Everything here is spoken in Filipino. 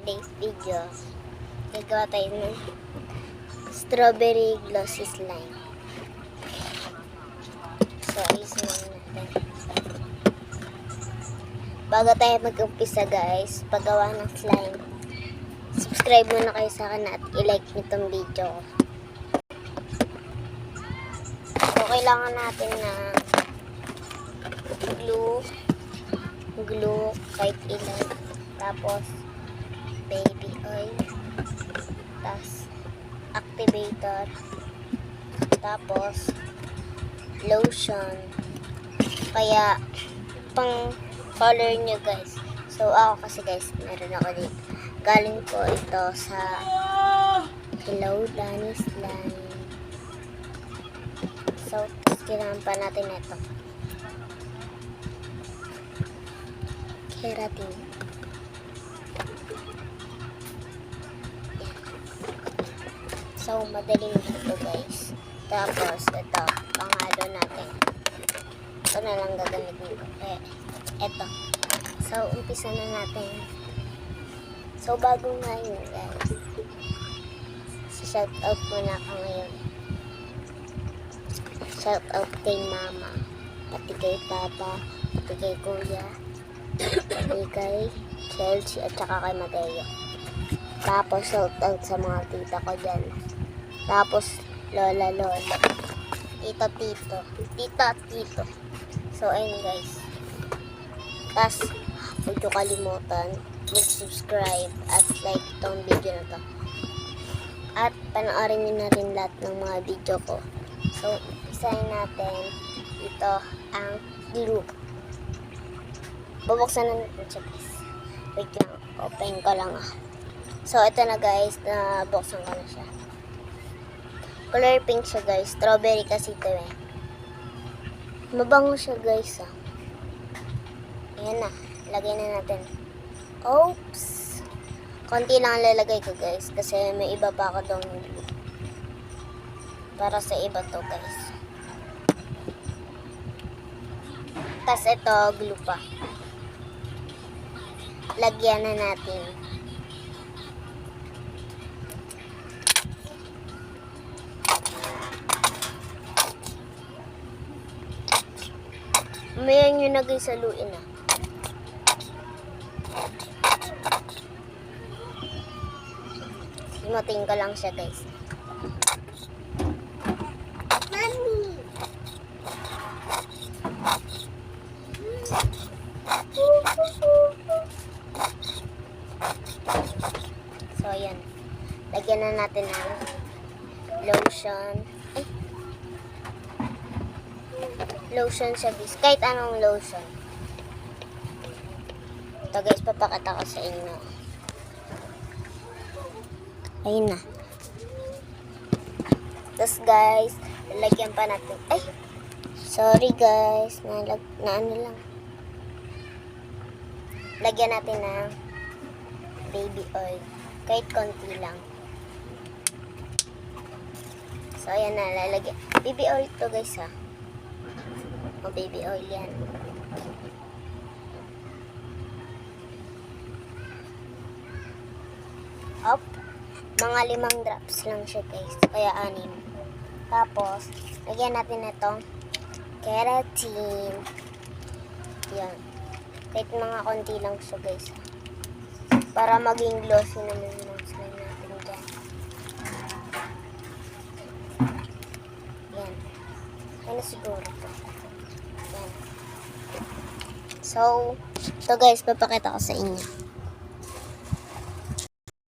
today's video, gagawa tayo ng strawberry glossy slime. So, ayusin natin. Bago tayo mag-umpisa guys, paggawa ng slime, subscribe muna kayo sa akin at i-like nitong video ko. So, kailangan natin ng glue kahit ilan, tapos baby oil, tapos activator, tapos lotion, kaya pang color nyo guys. So ako kasi guys, meron ako dito, galing ko ito sa Hello Danny Slime. So kailangan pa natin ito keratin. So, madaling ito guys. Tapos, ito, panghalo natin. Ito na lang gagamitin ko. Ito. So, umpisa na natin. So, bago nga yun guys. Shout out muna ako ngayon. Shout out kay mama. Pati kay papa. Pati kay kuya. Pati kay Chelsea at saka kay Mateo. Tapos shout out sa mga tita ko dyan. Tapos lola, tito, tito. So ayun guys. Tapos huwag nyo kalimutan mag-subscribe at like itong video na to. At panoorin nyo na rin lahat ng mga video ko. So isahin natin ito ang glue. Bubuksan na natin siya guys. Wait lang, open ko lang So ito na guys, nabuksan ko na siya. Color pink siya guys, strawberry kasi ito Mabango siya guys Ayan na, lagay na natin. Oops! Konti lang lalagay ko guys, kasi may iba pa ako doon glue. Para sa iba to guys. Tas ito, glue pa. Lagyan na natin. Mamaya nyo na guys saluin Himutin ko lang siya guys. Mami! So ayan. Lagyan na natin ng lotion. Lotion siya guys. Kahit anong lotion. Ito guys, papakita ko sa inyo. Ayun na. Tapos guys, lalagyan pa natin. Sorry guys. Na ano lang. Lagyan natin ng baby oil. Kahit konti lang. So ayan na, lalagyan. Baby oil to guys O baby oil yan. Up. Mga 5 drops lang siya guys. Kaya 6. Tapos, lagyan natin itong keratin. Yan. Kahit mga konti lang siya guys. Para maging glossy naman yung slime natin dyan. Yan. Ano siguro to. Yan. So, ito guys, papakita ko sa inyo.